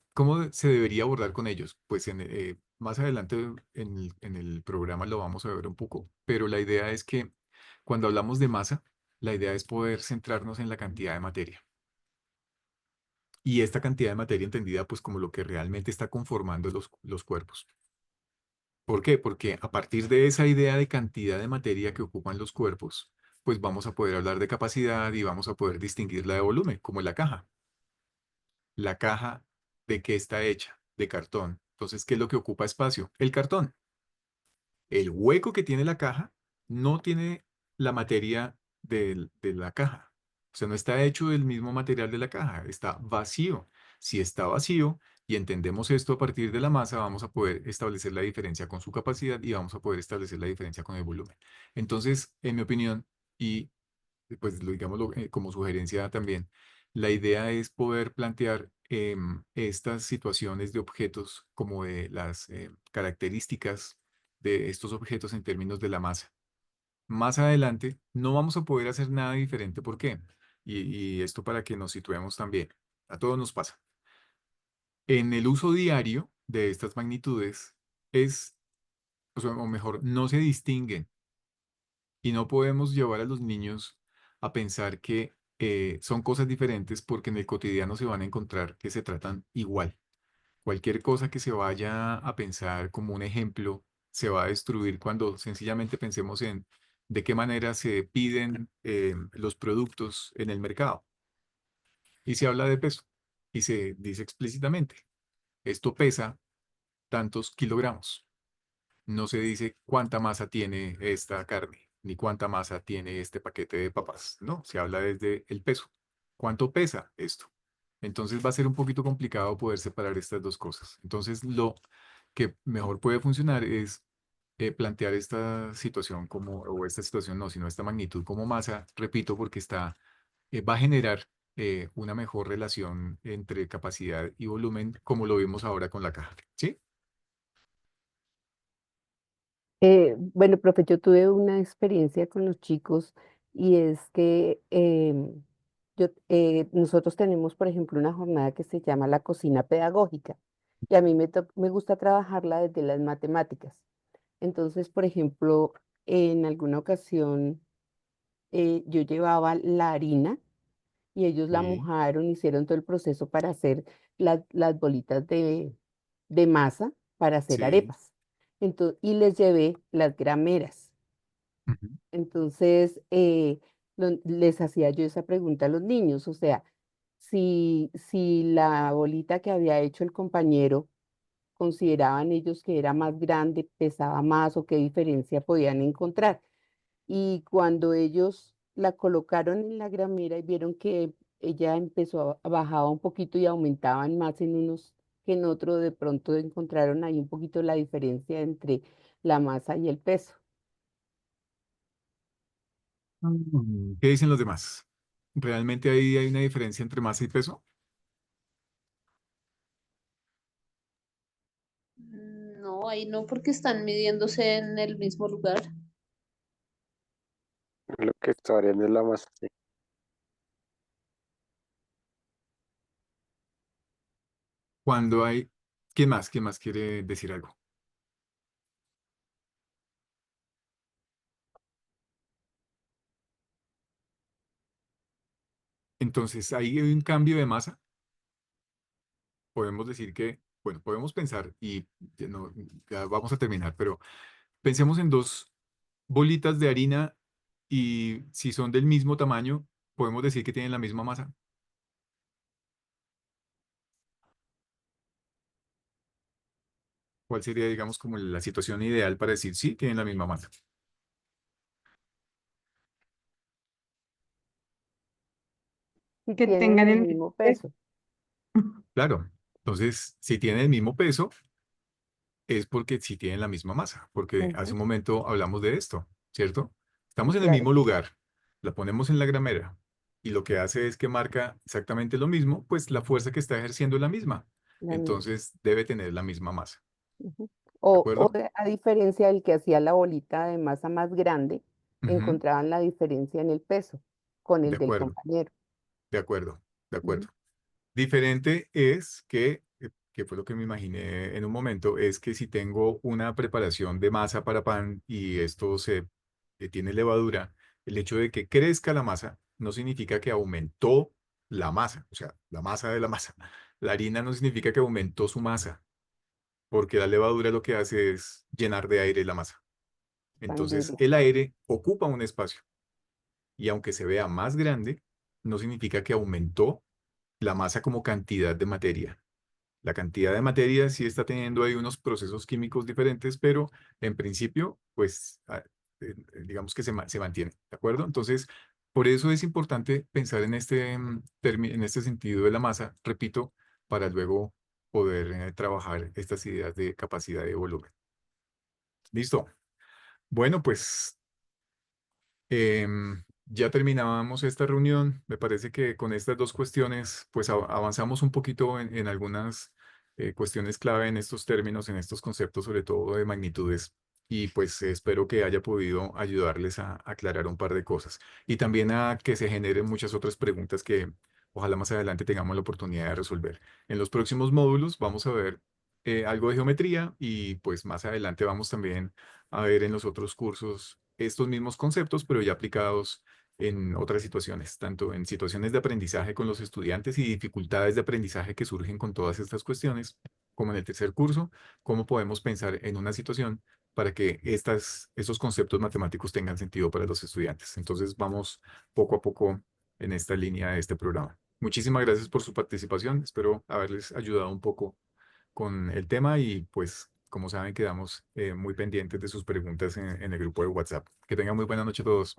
debería abordar con ellos? Pues más adelante en el programa lo vamos a ver un poco, pero la idea es que cuando hablamos de masa, la idea es poder centrarnos en la cantidad de materia. Y esta cantidad de materia entendida pues como lo que realmente está conformando los cuerpos. ¿Por qué? Porque a partir de esa idea de cantidad de materia que ocupan los cuerpos, pues vamos a poder hablar de capacidad y vamos a poder distinguirla de volumen, como la caja. La caja, ¿de qué está hecha? De cartón. Entonces, ¿qué es lo que ocupa espacio? El cartón. El hueco que tiene la caja no tiene la materia de la caja. O sea, no está hecho del mismo material de la caja, está vacío. Si está vacío y entendemos esto a partir de la masa, vamos a poder establecer la diferencia con su capacidad y vamos a poder establecer la diferencia con el volumen. Entonces, en mi opinión, y pues lo digámoslo como sugerencia también, la idea es poder plantear estas situaciones de objetos como de las características de estos objetos en términos de la masa. Más adelante no vamos a poder hacer nada diferente. ¿Por qué? Y esto para que nos situemos también. A todos nos pasa. En el uso diario de estas magnitudes es, o mejor, no se distinguen y no podemos llevar a los niños a pensar que son cosas diferentes porque en el cotidiano se van a encontrar que se tratan igual. Cualquier cosa que se vaya a pensar como un ejemplo se va a destruir cuando sencillamente pensemos en de qué manera se piden los productos en el mercado. Y se habla de peso y se dice explícitamente, esto pesa tantos kilogramos. No se dice cuánta masa tiene esta carne, ni cuánta masa tiene este paquete de papas. No, se habla desde el peso. ¿Cuánto pesa esto? Entonces va a ser un poquito complicado poder separar estas dos cosas. Entonces lo que mejor puede funcionar es plantear esta situación como, o esta situación no, sino esta magnitud como masa, repito, porque va a generar una mejor relación entre capacidad y volumen, como lo vimos ahora con la caja. ¿Sí? Bueno, profe, yo tuve una experiencia con los chicos y es que nosotros tenemos, por ejemplo, una jornada que se llama la cocina pedagógica y a mí me gusta trabajarla desde las matemáticas. Entonces, por ejemplo, en alguna ocasión yo llevaba la harina y ellos la Sí, mojaron, hicieron todo el proceso para hacer las bolitas de masa para hacer sí. arepas. Entonces, y les llevé las grameras. Ujú. Entonces, les hacía yo esa pregunta a los niños, o sea, si la bolita que había hecho el compañero consideraban ellos que era más grande, pesaba más o qué diferencia podían encontrar. Y cuando ellos la colocaron en la gramera y vieron que ella empezó bajaba un poquito y aumentaban más en unos que en otro, de pronto encontraron ahí un poquito la diferencia entre la masa y el peso. ¿Qué dicen los demás? ¿Realmente ahí hay una diferencia entre masa y peso? No, ahí no, porque están midiéndose en el mismo lugar. Lo que está variando es la masa, sí. Cuando hay... ¿Quién más? ¿Quién más quiere decir algo? Entonces, ahí hay un cambio de masa. Podemos decir que, bueno, podemos pensar, y ya, ya vamos a terminar, pero pensemos en dos bolitas de harina y si son del mismo tamaño, podemos decir que tienen la misma masa. ¿Cuál sería, digamos, como la situación ideal para decir sí, tienen la misma masa? Si que tienen tengan el el mismo mismo peso. peso. Claro. Entonces, si tienen el mismo peso, es porque sí tienen la misma masa, porque hace Ujú. un momento hablamos de esto, ¿cierto? Estamos en el claro, mismo lugar, la ponemos en la gramera y lo que hace es que marca exactamente lo mismo, pues la fuerza que está ejerciendo es la misma. la misma. Entonces debe tener la misma masa. Ujú. ¿De O acuerdo? a diferencia del que hacía la bolita de masa más grande, Ujú. encontraban la diferencia en el peso con De el del acuerdo, compañero. de acuerdo, de Ujú. acuerdo. Diferente es que fue lo que me imaginé en un momento, es que si tengo una preparación de masa para pan y esto tiene levadura, el hecho de que crezca la masa no significa que aumentó la masa, o sea, la masa de la masa. La harina no significa que aumentó su masa, porque la levadura lo que hace es llenar de aire la masa. Entonces, Expandir. el aire ocupa un espacio y aunque se vea más grande, no significa que aumentó la masa como cantidad de materia. La cantidad de materia sí está teniendo ahí unos procesos químicos diferentes, pero en principio, pues, digamos que se mantiene, ¿de acuerdo? Entonces, por eso es importante pensar en en este sentido de la masa, repito, para luego poder trabajar estas ideas de capacidad de volumen. ¿Listo? Bueno, pues ya terminábamos esta reunión. Me parece que con estas dos cuestiones, pues avanzamos un poquito en algunas cuestiones clave en estos términos, en estos conceptos, sobre todo de magnitudes. Y pues espero que haya podido ayudarles a aclarar un par de cosas. Y también a que se generen muchas otras preguntas que ojalá más adelante tengamos la oportunidad de resolver. En los próximos módulos vamos a ver algo de geometría y pues más adelante vamos también a ver en los otros cursos estos mismos conceptos, pero ya aplicados en otras situaciones, tanto en situaciones de aprendizaje con los estudiantes y dificultades de aprendizaje que surgen con todas estas cuestiones, como en el tercer curso, cómo podemos pensar en una situación para que estos conceptos matemáticos tengan sentido para los estudiantes. Entonces vamos poco a poco en esta línea de este programa. Muchísimas gracias por su participación. Espero haberles ayudado un poco con el tema y pues como saben quedamos muy pendientes de sus preguntas en el grupo de WhatsApp. Que tengan muy buena noche todos.